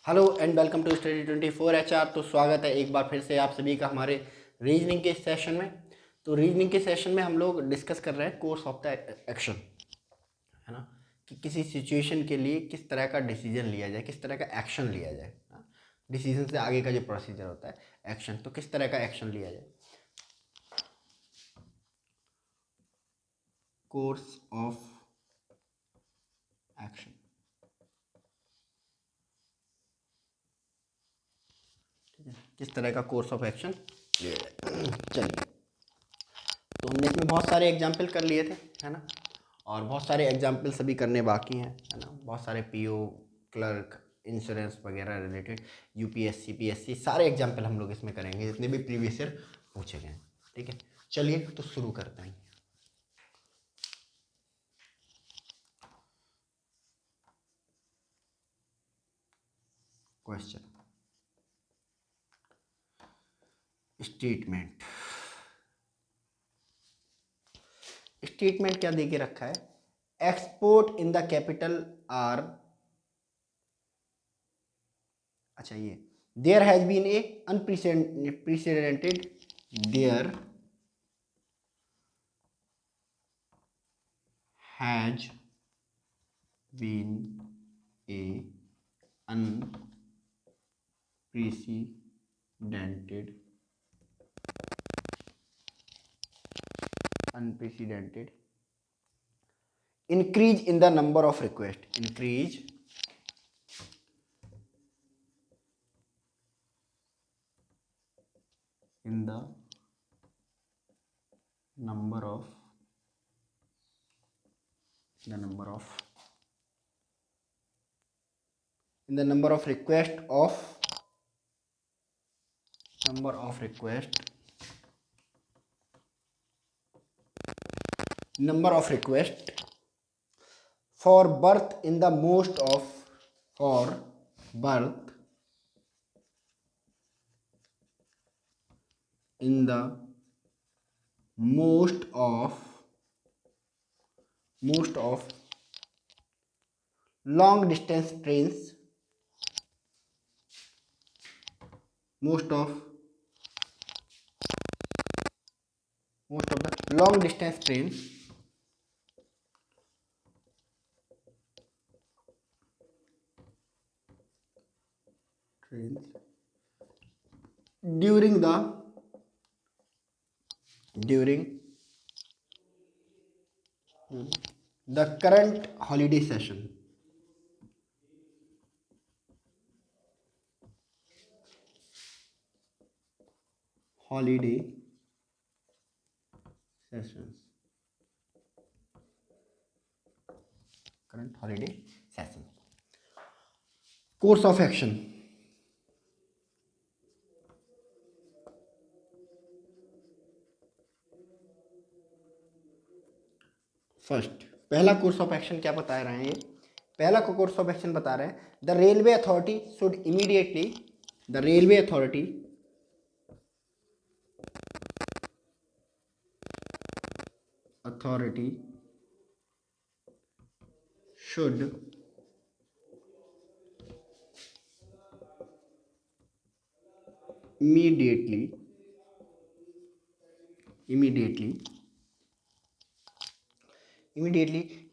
Hello and welcome to study 24 HR। तो स्वागत है एक बार फिर से आप सभी का हमारे रीजनिंग के सेशन में। तो रीजनिंग के सेशन में हम लोग डिस्कस कर रहे हैं कोर्स ऑफ द एक्शन, है ना, कि किसी सिचुएशन के लिए किस तरह का डिसीजन लिया जाए, किस तरह का एक्शन लिया जाए। डिसीजन से आगे का जो प्रोसीजर होता है एक्शन, तो किस तरह का एक्शन लिया जाए। कोर्स ऑफ एक्शन, किस तरह का कोर्स ऑफ एक्शन लिया जाए। चलिए, तो हमने इसमें बहुत सारे एग्जाम्पल कर लिए थे, है ना, और बहुत सारे एग्जाम्पल सभी करने बाकी हैं, है ना। बहुत सारे पीओ, क्लर्क, इंश्योरेंस वगैरह रिलेटेड, यूपीएससी, पीएससी, सारे एग्जाम्पल हम लोग इसमें करेंगे जितने भी प्रीवियस ईयर पूछे गए हैं। ठीक है, चलिए तो शुरू करते हैं। क्वेश्चन स्टेटमेंट, स्टेटमेंट क्या दे के रखा है। Export in the capital are, अच्छा ये, there has been a unprecedented, there has been a unprecedented increase in the number of requests, increase in the number of the number of in the number of request of number of request number of request for birth in the most of for birth in the most of long distance trains, most of the long distance trains during the current holiday session, holiday sessions, current holiday session. Course of action, first पहला course of action क्या बता रहे हैं ये, पहला course of action बता रहे हैं the railway authority should immediately, the railway authority should immediately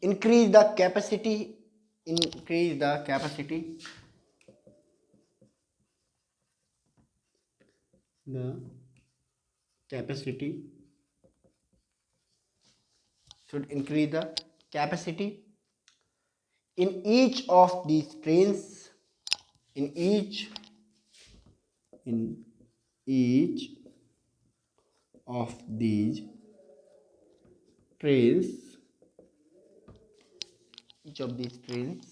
increase the capacity, increase the capacity, the capacity should increase the capacity in each of these trains, in each of these trains, each of these trains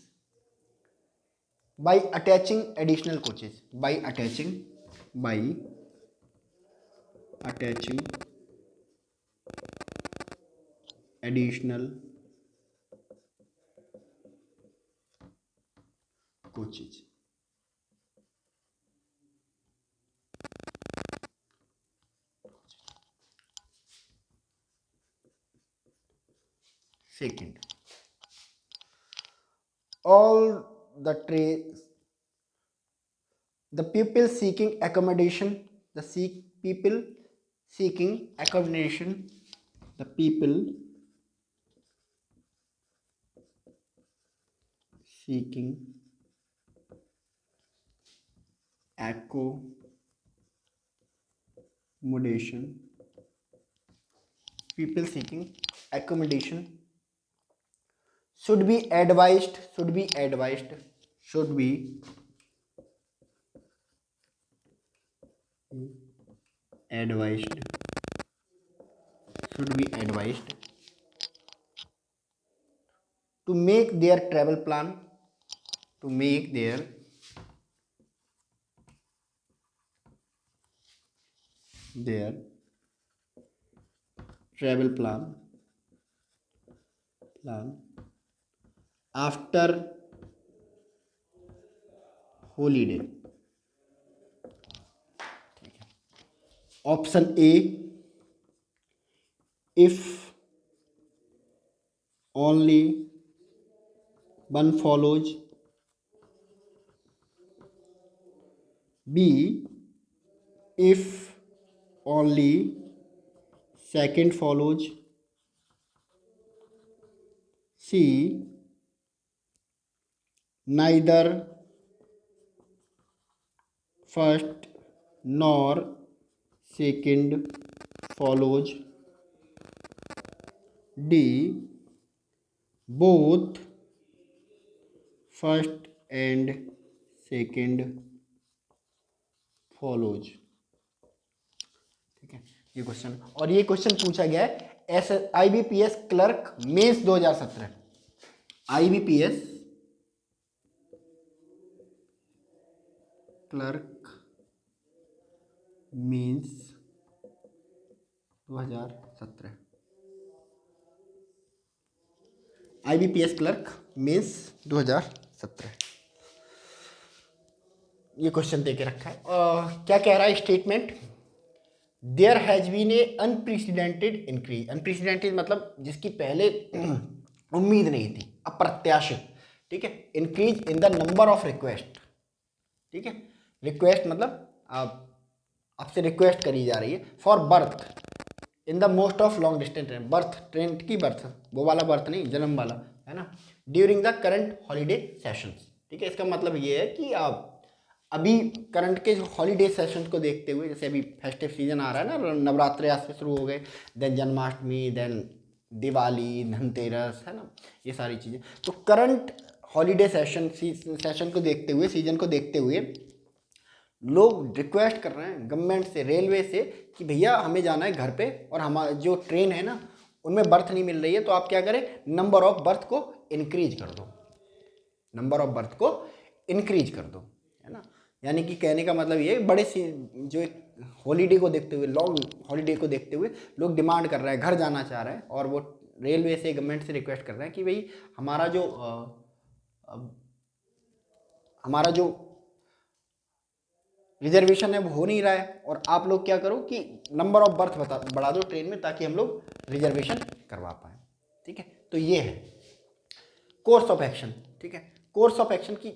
by attaching additional coaches, by attaching additional coaches. Second, all the trains the people seeking accommodation, people seeking accommodation, the people seeking accommodation, people seeking accommodation should be advised, should be advised, should be advised, should be advised to make their travel plan, to make their travel plan after holiday. Option A, if only one follows. B, if only second follows. C, neither first nor second follows. D, both first and second follows. ठीक है, ये question, और ये question पूछा गया है IBPS clerk mains 2017, IBPS clerk mains 2017, IBPS clerk mains 2017, ये question दे के रखा है। क्या कह रहा है statement, there has been a unprecedented increase, unprecedented मतलब जिसकी पहले उम्मीद नहीं थी, अप्रत्याशित, ठीक है, increase in the number of request, ठीक है, रिक्वेस्ट मतलब आपसे रिक्वेस्ट करी जा रही है for birth in the most of long distance train, birth train की बर्थ, वो वाला बर्थ नहीं, जन्म वाला, है ना, during the current holiday sessions, ठीक है, इसका मतलब ये है कि आप अभी करंट के हॉलीडे सेशंस को देखते हुए, जैसे अभी फेस्टिव सीजन आ रहा है ना, नवरात्रे आज से शुरू हो गए, देन जन्माष्टमी, देन दिवाली, धनतेरस, है ना, ये सारी चीज़ें, तो करंट हॉलीडे सेशन को देखते हुए, सीजन को देखते हुए लोग रिक्वेस्ट कर रहे हैं गवर्नमेंट से, रेलवे से, कि भैया हमें जाना है घर पे, और हमारा जो ट्रेन है ना उनमें बर्थ नहीं मिल रही है, तो आप क्या करें, नंबर ऑफ बर्थ को इंक्रीज कर दो, नंबर ऑफ बर्थ को इंक्रीज कर दो, है ना, यानी कि कहने का मतलब ये बड़े जो एक हॉलीडे को देखते हुए, लॉन्ग हॉलीडे को देखते हुए लोग डिमांड कर रहे हैं, घर जाना चाह रहे हैं, और वो रेलवे से, गवर्नमेंट से रिक्वेस्ट कर रहे हैं कि भाई हमारा जो रिजर्वेशन है वो हो नहीं रहा है, और आप लोग क्या करो कि नंबर ऑफ बर्थ बढ़ा दो ट्रेन में, ताकि हम लोग रिजर्वेशन करवा पाए, ठीक है, तो ये है कोर्स ऑफ एक्शन, ठीक है, कोर्स ऑफ एक्शन की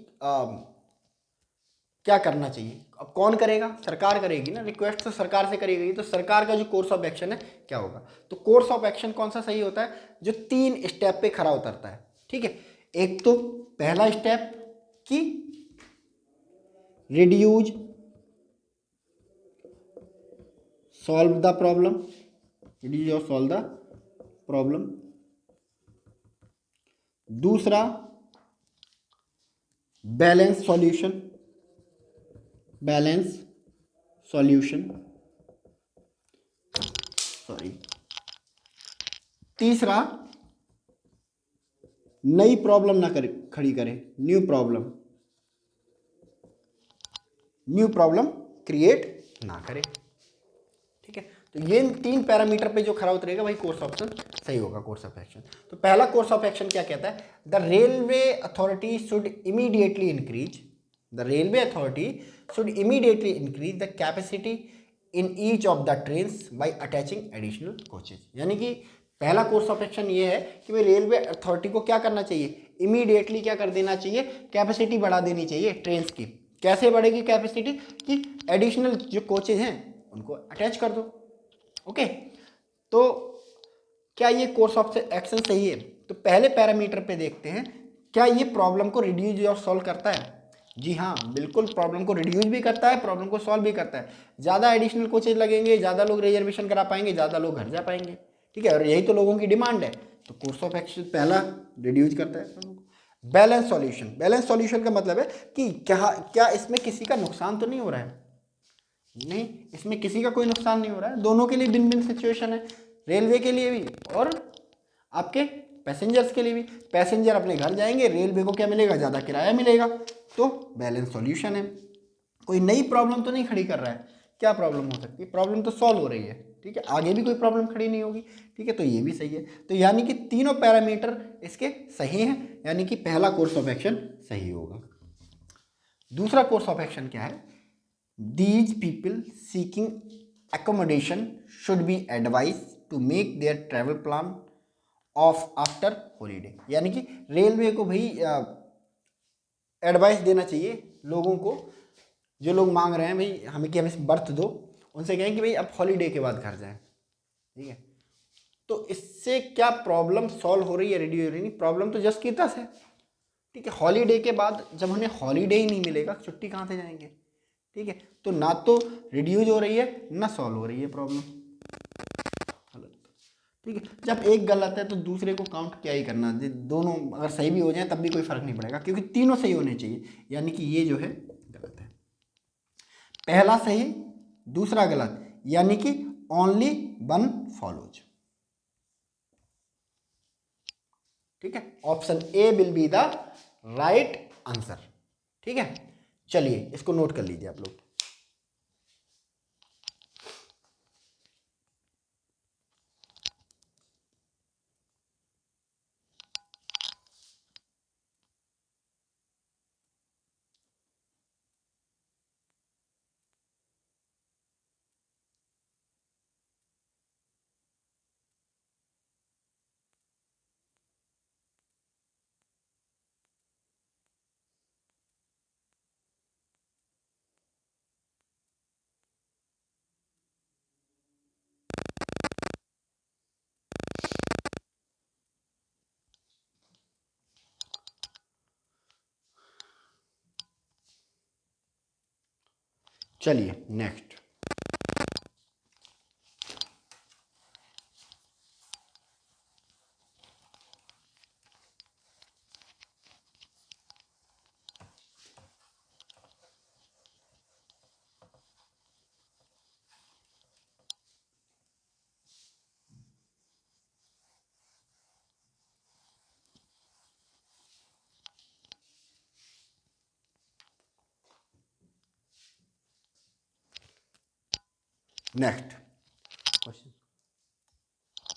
क्या करना चाहिए, अब कौन करेगा, सरकार करेगी ना, रिक्वेस्ट तो सरकार से करेगी, तो सरकार का जो कोर्स ऑफ एक्शन है क्या होगा, तो कोर्स ऑफ एक्शन कौन सा सही होता है, जो 3 स्टेप पे खड़ा उतरता है, ठीक है, एक तो पहला स्टेप कि reduce solve the problem, reduce और सॉल्व द प्रॉब्लम, दूसरा balance solution, balance solution, sorry, तीसरा नई प्रॉब्लम ना खड़ी करे, न्यू प्रॉब्लम क्रिएट ना करे, ठीक है, तो ये 3 पैरामीटर पे जो खरा उतरेगा भाई कोर्स ऑप्शन सही होगा, कोर्स ऑफ एक्शन। तो पहला कोर्स ऑफ एक्शन क्या कहता है, the railway authority should immediately increase, the railway authority should immediately increase the capacity in each of the trains bye attaching additional coaches, यानी कि पहला कोर्स ऑफ एक्शन ये है कि भाई रेलवे अथॉरिटी को क्या करना चाहिए, इमीडिएटली क्या कर देना चाहिए, कैपेसिटी बढ़ा देनी चाहिए ट्रेन्स की, कैसे बढ़ेगी कैपेसिटी? कि एडिशनल जो कोचेज हैं उनको अटैच कर दो। ओके, तो क्या ये कोर्स ऑफ एक्शन सही है? तो पहले पैरामीटर पे देखते हैं, क्या ये प्रॉब्लम को रिड्यूस और सॉल्व करता है? जी हाँ, बिल्कुल प्रॉब्लम को रिड्यूस भी करता है, प्रॉब्लम को सॉल्व भी करता है। ज़्यादा एडिशनल कोचेज लगेंगे, ज़्यादा लोग रिजर्वेशन करा पाएंगे, ज़्यादा लोग घर जा पाएंगे। ठीक है, और यही तो लोगों की डिमांड है। तो कोर्स ऑफ एक्शन पहला रिड्यूस करता है। बैलेंस सॉल्यूशन, बैलेंस सॉल्यूशन का मतलब है कि क्या क्या इसमें किसी का नुकसान तो नहीं हो रहा है? नहीं, इसमें किसी का कोई नुकसान नहीं हो रहा है, दोनों के लिए विन विन सिचुएशन है, रेलवे के लिए भी और आपके पैसेंजर्स के लिए भी। पैसेंजर अपने घर जाएंगे, रेलवे को क्या मिलेगा? ज़्यादा किराया मिलेगा। तो बैलेंस सॉल्यूशन है। कोई नई प्रॉब्लम तो नहीं खड़ी कर रहा है। क्या प्रॉब्लम हो सकती है? प्रॉब्लम तो सॉल्व हो रही है। ठीक है, आगे भी कोई प्रॉब्लम खड़ी नहीं होगी। ठीक है, तो ये भी सही है। तो यानी कि तीनों पैरामीटर इसके सही हैं, यानी कि पहला कोर्स ऑफ एक्शन सही होगा। दूसरा कोर्स ऑफ एक्शन क्या है? These people seeking accommodation should be advised to make their travel plan of after holiday। यानी कि रेलवे को भाई एडवाइस देना चाहिए लोगों को, जो लोग मांग रहे हैं भाई हमें कि हमें बर्थ दो, उनसे कहें कि भाई अब हॉलीडे के बाद घर जाएं। ठीक है, तो इससे क्या प्रॉब्लम सॉल्व हो रही है, रेडी हो रही है? प्रॉब्लम तो जस्ट की तस है। ठीक है, हॉलीडे के बाद जब उन्हें हॉलीडे ही नहीं मिलेगा, छुट्टी कहाँ से जाएंगे? ठीक है, तो ना तो रिड्यूज हो रही है ना सॉल्व हो रही है प्रॉब्लम। ठीक है, जब एक गलत है तो दूसरे को काउंट क्या ही करना, दोनों अगर सही भी हो जाए तब भी कोई फर्क नहीं पड़ेगा, क्योंकि तीनों सही होने चाहिए। यानी कि ये जो है गलत है, पहला सही दूसरा गलत, यानी कि ओनली वन फॉलोज। ठीक है, option A will be the right answer. ठीक है, चलिए इसको नोट कर लीजिए आप लोग। चलिए next, next question,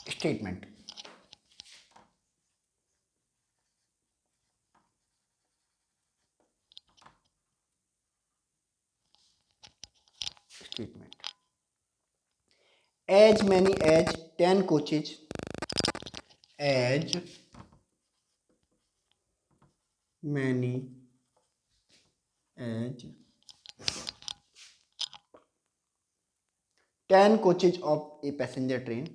statement. Statement, as many as 10 coaches, as many as 10 coaches of a passenger train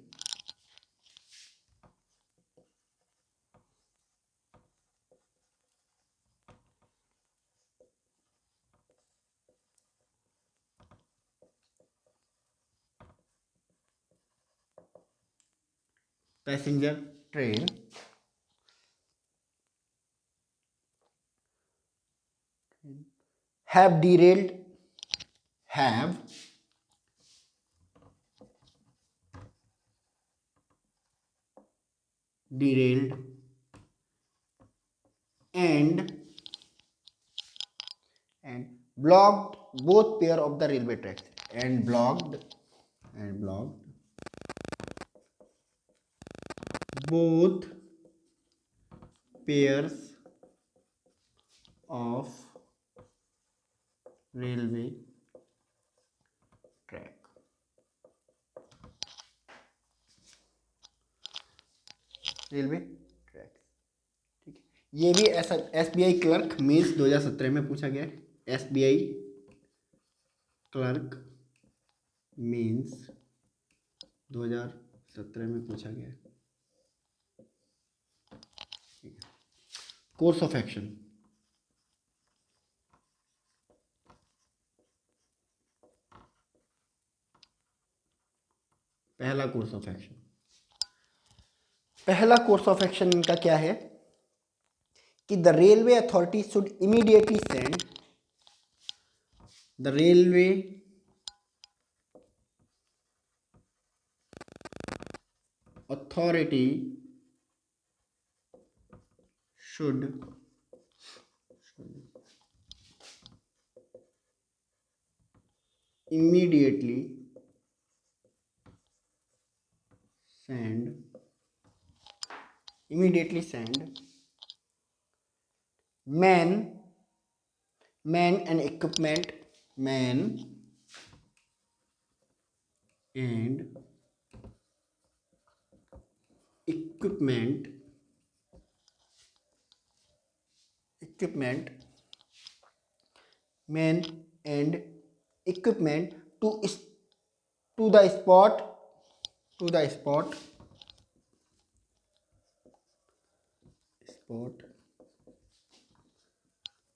passenger train have derailed, have derailed and blocked both pair of the railway tracks, and blocked both pairs of railway track। Railway track. ठीक है, ये भी ऐसा SBI clerk mains 2017 में पूछा गया है। SBI clerk means 2017 में पूछा गया है। कोर्स ऑफ एक्शन, पहला कोर्स ऑफ एक्शन, पहला कोर्स ऑफ एक्शन इनका क्या है कि the railway authority should immediately send, the railway authority should immediately send men and equipment, men and equipment men and equipment to the spot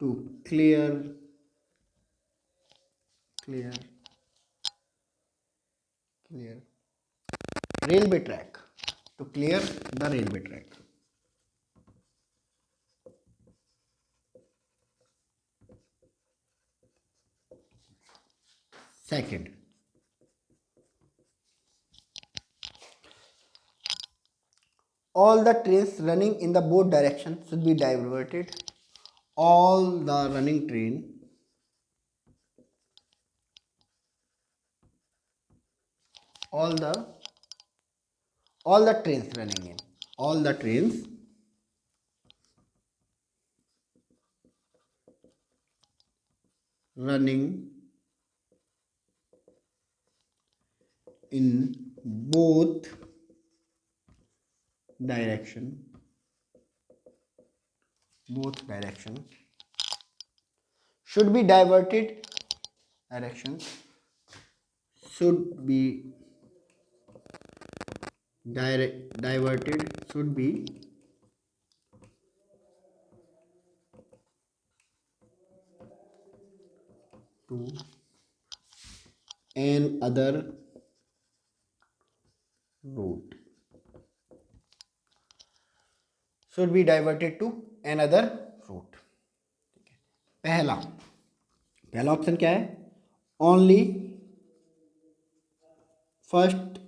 to clear railway track, to clear the railway track. Second, all the trains running in the both direction should be diverted. All the running train, all the trains running in, all the trains running in both direction should be diverted, should be to another route, should be diverted to another route. पहला option क्या है, only first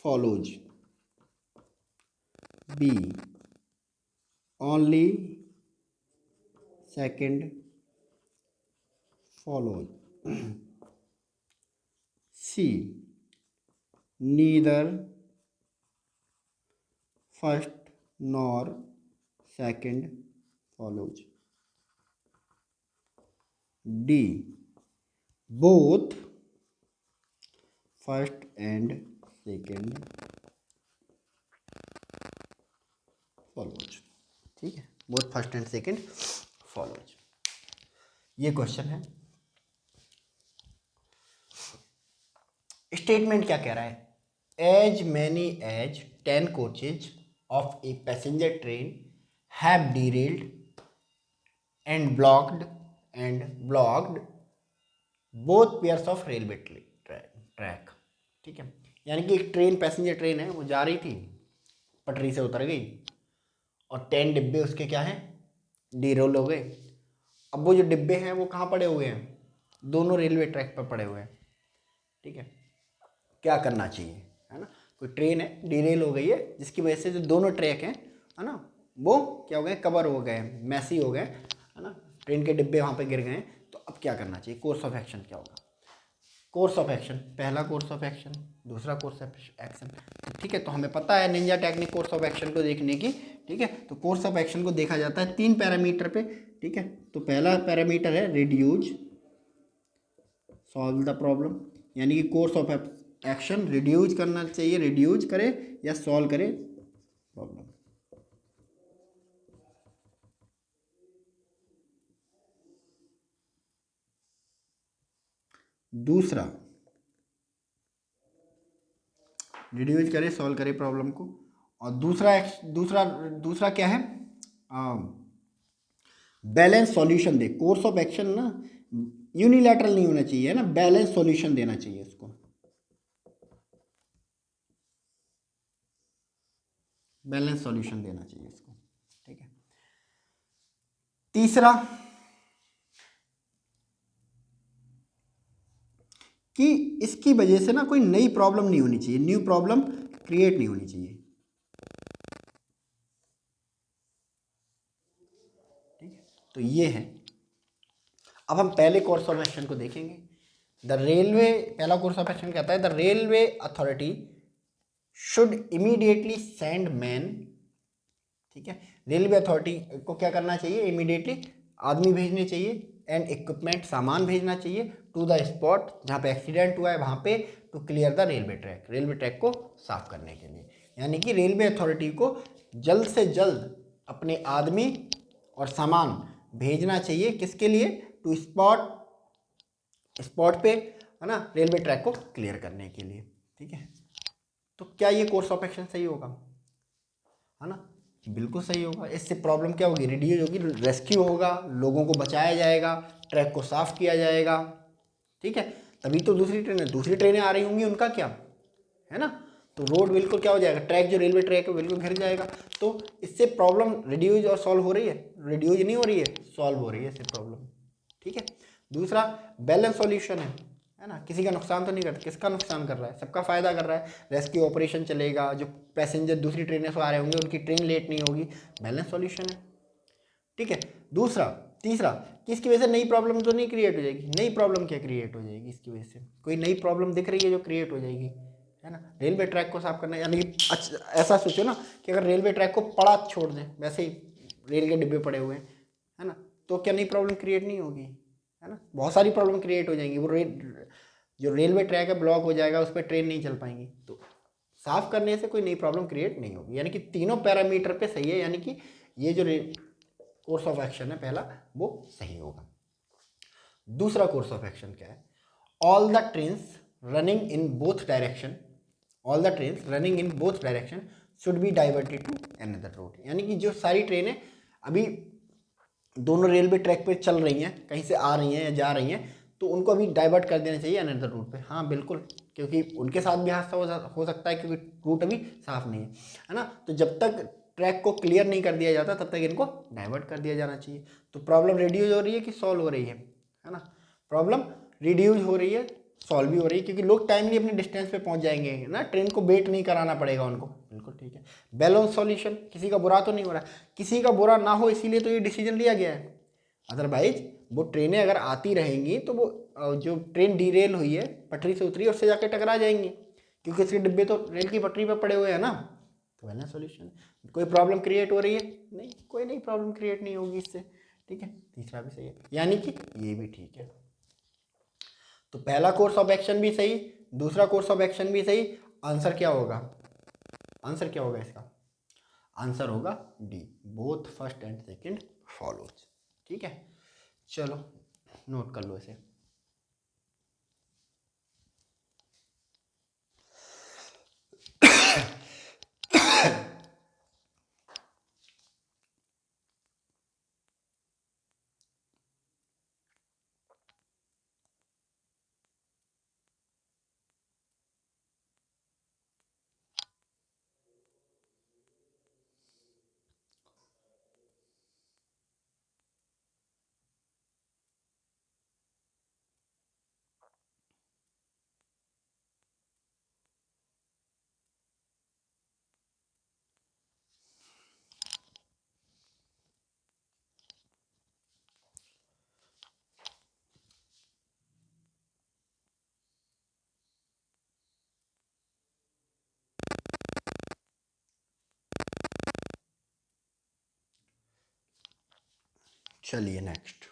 follows, B only second follows, C neither first nor second follows, D both first and second follows. ठीक है, both first and second follows, ये question है। Statement क्या कह रहा है, as many as 10 coaches of a passenger train have derailed and blocked both pairs of railway track. ठीक है, यानी कि एक ट्रेन, पैसेंजर ट्रेन है, वो जा रही थी, पटरी से उतर गई और 10 डिब्बे उसके क्या हैं, डीरोल हो गए। अब वो जो डिब्बे हैं वो कहाँ पड़े हुए हैं, दोनों रेलवे ट्रैक पर पड़े हुए हैं। ठीक है, क्या करना चाहिए, है ना, कोई ट्रेन है डीरेल हो गई है, जिसकी वजह से जो दोनों ट्रैक हैं, है ना, वो क्या हो गए, कवर हो गए, मैसी हो गए, है ना, ट्रेन के डिब्बे वहाँ पे गिर गए। तो अब क्या करना चाहिए, कोर्स ऑफ एक्शन क्या होगा, कोर्स ऑफ एक्शन, पहला कोर्स ऑफ एक्शन, दूसरा कोर्स ऑफ एक्शन। ठीक है, तो हमें पता है Ninja technique course of action को देखने की। ठीक है, तो कोर्स ऑफ एक्शन को देखा जाता है 3 पैरामीटर पे। ठीक है, तो पहला पैरामीटर है रिड्यूज, सॉल्व द प्रॉब्लम, यानी कि कोर्स ऑफ एक्शन रिड्यूज करना चाहिए, रिड्यूज करे या सॉल्व करे प्रॉब्लम। दूसरा रिड्यूस करे, सॉल्व करे प्रॉब्लम को। और दूसरा दूसरा दूसरा क्या है, balance solution they. Course of action ना यूनिलैटरल नहीं होना चाहिए, है ना, बैलेंस सॉल्यूशन देना चाहिए उसको, बैलेंस सॉल्यूशन देना चाहिए उसको, ठीक है। तीसरा कि इसकी वजह से ना कोई नई प्रॉब्लम नहीं होनी चाहिए, न्यू प्रॉब्लम क्रिएट नहीं होनी चाहिए, ठीक है। तो ये है। अब हम पहले कोर्स ऑफ एक्शन को देखेंगे। द रेलवे, पहला कोर्स ऑफ एक्शन कहता है the railway authority should immediately send man, ठीक है। रेलवे अथॉरिटी को क्या करना चाहिए, इमीडिएटली आदमी भेजने चाहिए एंड इक्विपमेंट, सामान भेजना चाहिए, टू द स्पॉट जहाँ पे एक्सीडेंट हुआ है वहाँ पे, to clear the railway track, railway track को साफ करने के लिए। यानी कि रेलवे अथॉरिटी को जल्द से जल्द अपने आदमी और सामान भेजना चाहिए, किसके लिए, टू स्पॉट, स्पॉट पे, है ना, रेलवे ट्रैक को क्लियर करने के लिए, ठीक है। तो क्या ये कोर्स ऑफ एक्शन सही होगा, है ना, बिल्कुल सही होगा। इससे प्रॉब्लम क्या होगी, रिड्यूस होगी, रेस्क्यू होगा, लोगों को बचाया जाएगा, ट्रैक को साफ किया जाएगा, ठीक है। तभी तो दूसरी ट्रेनें आ रही होंगी, उनका क्या, है ना, तो रोड बिल्कुल क्या हो जाएगा, ट्रैक जो रेलवे ट्रैक है बिल्कुल घिर जाएगा। तो इससे प्रॉब्लम रिड्यूस और सॉल्व हो रही है, रिड्यूस नहीं हो रही है, सॉल्व हो रही है इससे प्रॉब्लम, ठीक है। दूसरा बैलेंस सॉल्यूशन है ना, किसी का नुकसान तो नहीं करता, किसका नुकसान कर रहा है, सबका फायदा कर रहा है। रेस्क्यू ऑपरेशन चलेगा, जो पैसेंजर दूसरी ट्रेनें से आ रहे होंगे उनकी ट्रेन लेट नहीं होगी, बैलेंस सॉल्यूशन है, ठीक है। दूसरा तीसरा कि इसकी वजह से नई प्रॉब्लम तो नहीं क्रिएट हो जाएगी, नई प्रॉब्लम क्या क्रिएट हो जाएगी इसकी वजह से, कोई नई प्रॉब्लम दिख रही है जो क्रिएट हो जाएगी, है ना। रेलवे ट्रैक को साफ करना, यानी कि ऐसा सोचो ना कि अगर रेलवे ट्रैक को पड़ा छोड़ दें, वैसे ही रेल के डिब्बे पड़े हुए हैं, है ना, तो क्या नई प्रॉब्लम क्रिएट नहीं होगी, है ना, बहुत सारी प्रॉब्लम क्रिएट हो जाएंगी। वो जो रेलवे ट्रैक है ब्लॉक हो जाएगा, उस पर ट्रेन नहीं चल पाएंगी। तो साफ करने से कोई नई प्रॉब्लम क्रिएट नहीं होगी, यानी कि तीनों पैरामीटर पे सही है, यानी कि ये जो कोर्स ऑफ एक्शन है पहला वो सही होगा। दूसरा कोर्स ऑफ एक्शन क्या है, all the trains running in both direction, all the trains running in both direction should be diverted to another route. यानी कि जो सारी ट्रेनें अभी दोनों रेलवे ट्रैक पे चल रही हैं, कहीं से आ रही हैं या जा रही हैं, तो उनको अभी डाइवर्ट कर देना चाहिए अनदर रूट पे। हाँ बिल्कुल, क्योंकि उनके साथ भी हादसा हो सकता है, क्योंकि रूट अभी साफ नहीं है ना। तो जब तक ट्रैक को क्लियर नहीं कर दिया जाता तब तक इनको डाइवर्ट कर दिया जाना चाहिए। तो प्रॉब्लम रिड्यूस हो रही है कि सॉल्व हो रही है ना, प्रॉब्लम रिड्यूस हो रही है, सॉल्व भी हो रही है, क्योंकि लोग टाइमली अपने डिस्टेंस पे पहुंच जाएंगे ना, ट्रेन को वेट नहीं कराना पड़ेगा उनको, बिल्कुल ठीक है। बैलेंस सॉल्यूशन, किसी का बुरा तो नहीं हो रहा, किसी का बुरा ना हो इसीलिए तो ये डिसीजन लिया गया है। अदरवाइज वो ट्रेनें अगर आती रहेंगी तो वो जो ट्रेन डीरेल हुई है, पटरी से उतरी, उससे जाके टकरा जाएंगी, क्योंकि इसके डिब्बे तो रेल की पटरी पर पड़े हुए हैं ना। तो बैलेंस सॉल्यूशन, कोई प्रॉब्लम क्रिएट हो रही है, नहीं, कोई नई प्रॉब्लम क्रिएट नहीं होगी इससे, ठीक है। तीसरा भी सही है, यानी कि ये भी ठीक है। तो पहला कोर्स ऑफ एक्शन भी सही, दूसरा कोर्स ऑफ एक्शन भी सही। आंसर क्या होगा, आंसर क्या होगा इसका, आंसर होगा D, both first and second follows, ठीक है। चलो नोट कर लो इसे। चलिए next,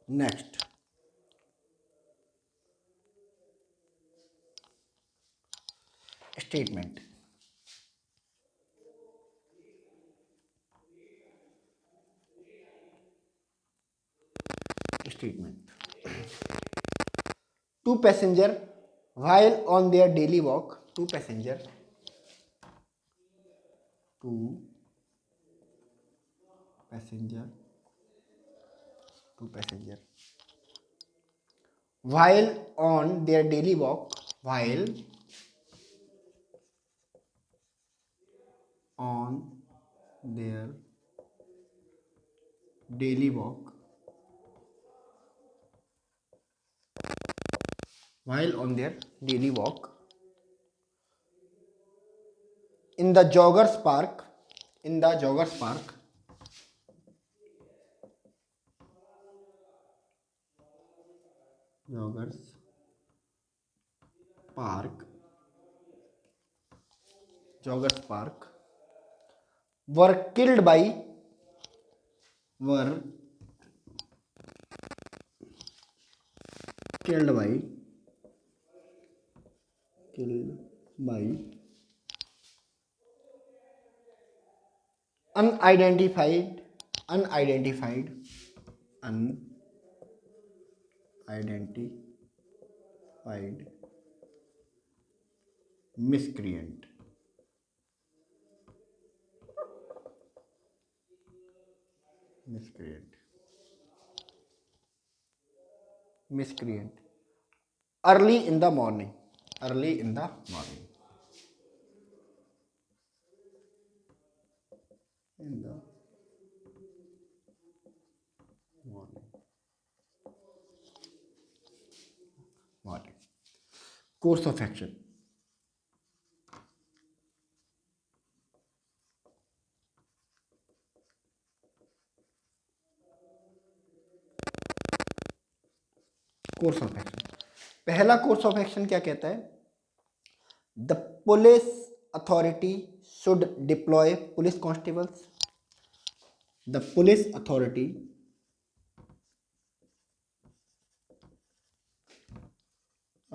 next, statement. Two passenger while on their daily walk, two passenger two passenger two passenger while on their daily walk, while on their daily walk, while on their daily walk in the joggers park, in the joggers park, joggers park, joggers park were killed by, were killed by, killed by unidentified, unidentified, unidentified miscreant, miscreant, miscreant early in the morning, early in the morning, in the morning, morning. Course of action. Course of action, पहला course of action क्या कहता है? The police authority should deploy police constables, the police authority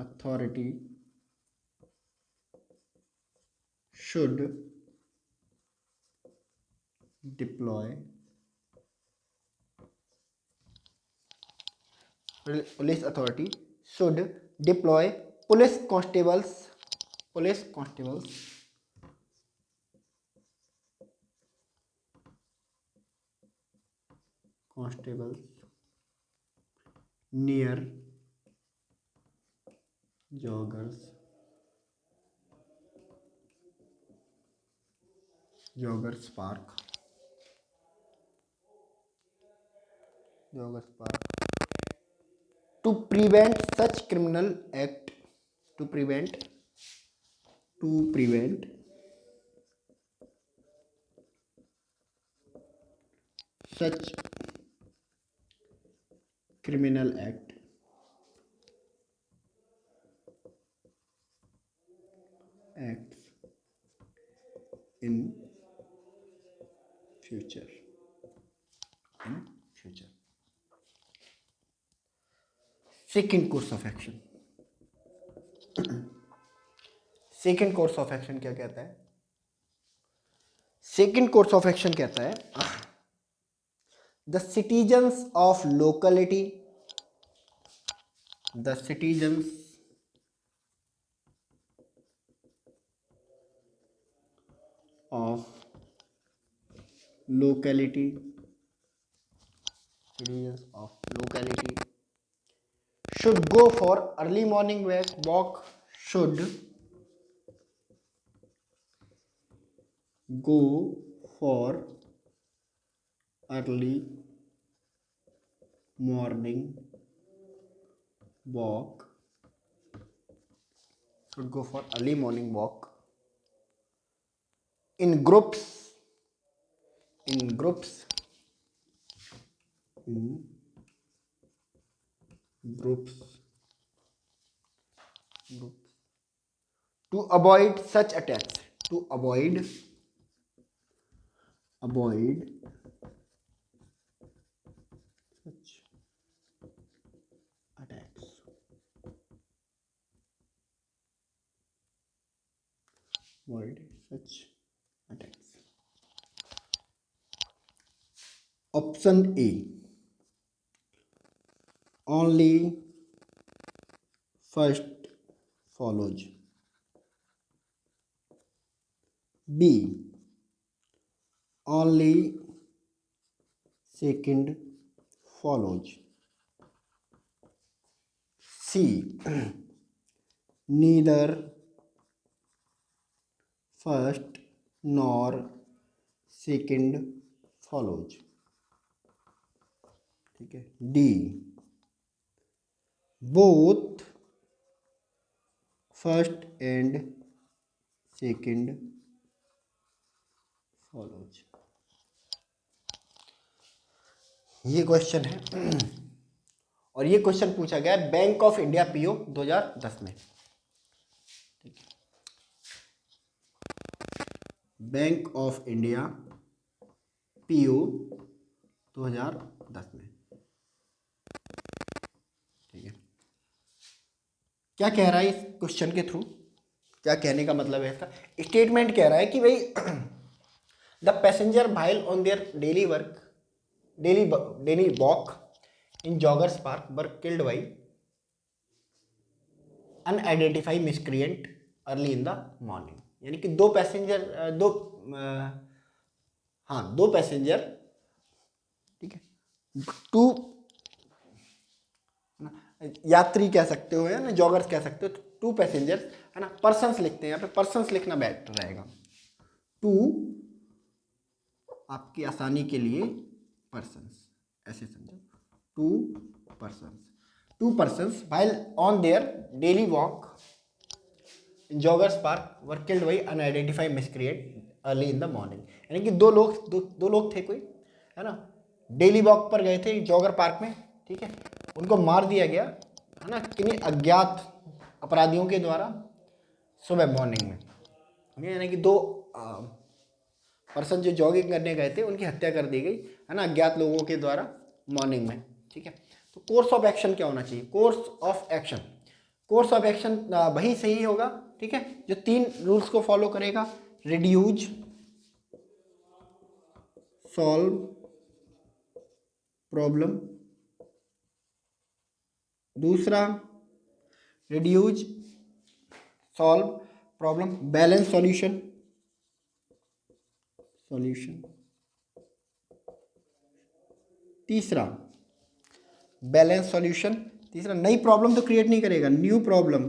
authority should deploy, police authority should deploy police constables, police constables constables near joggers, joggers park, joggers park to prevent such criminal act, to prevent, to prevent such criminal act, acts in future, in future. Second course of action, second course of action क्या कहता है? Second course of action कहता है the citizens of locality, the citizens of locality, citizens of locality should go for early morning walk, should go for early morning walk, should go for early morning walk in groups, in groups, in groups, groups to avoid such attacks, to avoid, avoid such avoid such attacks. Option A, only first follows. B, only second follows. C, neither first nor second follows. ठीक है। D, both first and second follows. ये question है और ये question पूछा गया है bank of India PO 2010 में। ठीक है, बैंक ऑफ इंडिया पीओ 2010 में। ठीक है, क्या कह रहा है इस क्वेश्चन के थ्रू, क्या कहने का मतलब है इसका? स्टेटमेंट कह रहा है कि भाई the passenger while on their daily work daily walk in joggers park were killed by unidentified miscreant early in the morning. यानी कि दो पैसेंजर, ठीक है, टू यात्री कह सकते हो या ना जॉगर्स कह सकते हो, टू पैसेंजर्स है ना, पर्सन्स लिखते हैं यहाँ पे, पर्सन्स लिखना बेटर रहेगा। टू आपकी आसानी के लिए पर्सन्स ऐसे समझो, to persons while on their daily walk in joggers park were killed by unidentified miscreant early in the morning. यानी कि दो लोग थे कोई, है ना, डेली वॉक पर गए थे जॉगर पार्क में, ठीक है, उनको मार दिया गया है ना किन्हीं अज्ञात अपराधियों के द्वारा सुबह मॉर्निंग में। यानी कि दो पर्सन जो जॉगिंग करने गए थे उनकी हत्या कर दी गई है ना अज्ञात लोगों के द्वारा मॉर्निंग में। ठीक है, तो कोर्स ऑफ एक्शन क्या होना चाहिए? कोर्स ऑफ एक्शन वही सही होगा, ठीक है, जो 3 रूल्स को फॉलो करेगा। रिड्यूज, सॉल्व प्रॉब्लम, दूसरा reduce solve problem, balance solution, तीसरा बैलेंस सॉल्यूशन, तीसरा नई प्रॉब्लम तो क्रिएट नहीं करेगा, न्यू प्रॉब्लम,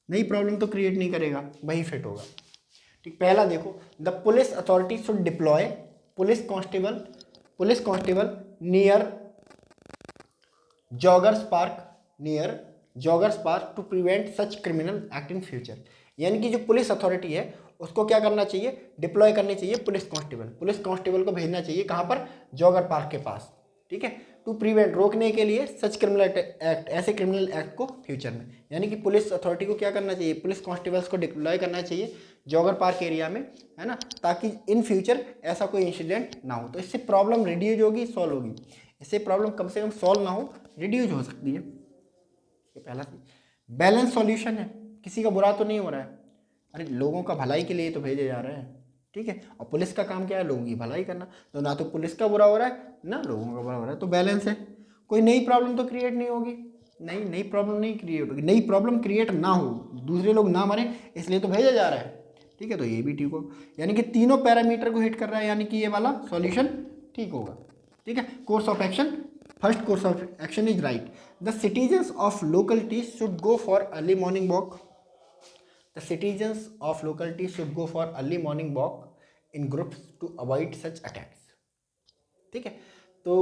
नई प्रॉब्लम तो क्रिएट नहीं करेगा, वही फिट होगा। ठीक, पहला देखो, the police authority should deploy police constable near joggers park to prevent such criminal act in future. यानी कि जो पुलिस अथॉरिटी है उसको क्या करना चाहिए? डिप्लॉय करनी चाहिए पुलिस कांस्टेबल को भेजना चाहिए कहाँ पर? जॉगर पार्क के पास। ठीक है, टू प्रिवेंट, रोकने के लिए, सच क्रिमिनल एक्ट, ऐसे क्रिमिनल एक्ट को फ्यूचर में। यानी कि पुलिस अथॉरिटी को क्या करना चाहिए? पुलिस कांस्टेबल्स को डिप्लॉय करना चाहिए जॉगर पार्क एरिया में, है ना, ताकि इन फ्यूचर ऐसा कोई इंसिडेंट ना हो। तो इससे प्रॉब्लम रिड्यूज होगी, सॉल्व होगी। इससे प्रॉब्लम कम से कम सॉल्व ना हो, रिड्यूज हो सकती है। ये पहला चीज। बैलेंस सॉल्यूशन है, किसी का बुरा तो नहीं हो रहा है, अरे लोगों का भलाई के लिए तो भेजे जा रहे हैं। ठीक है, और पुलिस का काम क्या है? लोगों की भलाई करना। तो ना तो पुलिस का बुरा हो रहा है ना लोगों का बुरा हो रहा है, तो बैलेंस है। कोई नई प्रॉब्लम तो क्रिएट नहीं होगी, नई प्रॉब्लम नहीं क्रिएट होगी, नई प्रॉब्लम क्रिएट ना हो, दूसरे लोग ना मरे, इसलिए तो भेजा जा रहा है। ठीक है, तो ये भी ठीक हो, यानी कि तीनों पैरामीटर को हिट कर रहा है, यानी कि ये वाला सॉल्यूशन ठीक होगा। ठीक है, course of action, first course of action is right. The citizens of localities should go for early morning walk. The citizens of locality should go for early morning walk in groups to avoid such attacks. ठीक है, तो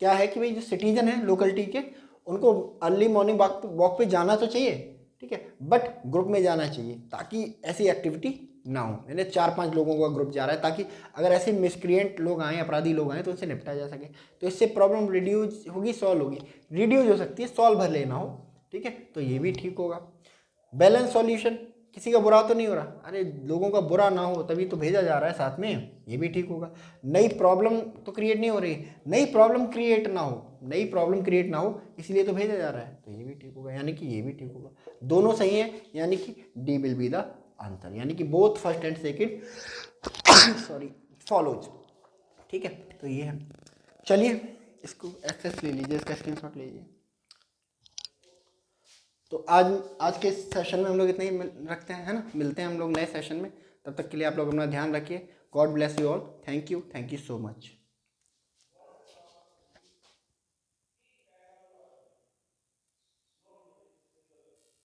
क्या है कि भाई जो citizen है locality के, उनको अर्ली मॉर्निंग वॉक पे जाना तो चाहिए, ठीक है, बट ग्रुप में जाना चाहिए ताकि ऐसी एक्टिविटी ना हो। यानी 4-5 लोगों का ग्रुप जा रहा है ताकि अगर ऐसे मिसक्रिएंट लोग आए, अपराधी लोग आए, तो उनसे निपटा जा सके। तो इससे प्रॉब्लम रिड्यूज होगी, सॉल्व होगी। रिड्यूज हो सकती है, सॉल्व भर लेना हो। ठीक है, तो ये भी ठीक होगा। बैलेंस सॉल्यूशन, किसी का बुरा तो नहीं हो रहा, अरे लोगों का बुरा ना हो तभी तो भेजा जा रहा है साथ में, ये भी ठीक होगा। नई प्रॉब्लम तो क्रिएट नहीं हो रही, नई प्रॉब्लम क्रिएट ना हो, नई प्रॉब्लम क्रिएट ना हो इसलिए तो भेजा जा रहा है, तो ये भी ठीक होगा, यानी कि ये भी ठीक होगा, दोनों सही है, यानी कि D will be the answer, यानी कि both first and second sorry follows. ठीक है, तो ये है। चलिए इसको एक्सेस ले लीजिए, इसका स्क्रीनशॉट लीजिए। तो आज के सेशन में हम लोग इतना ही रखते हैं, है ना, मिलते हैं हम लोग नए सेशन में, तब तक के लिए आप लोग अपना ध्यान रखिए। God bless you all, thank you so much.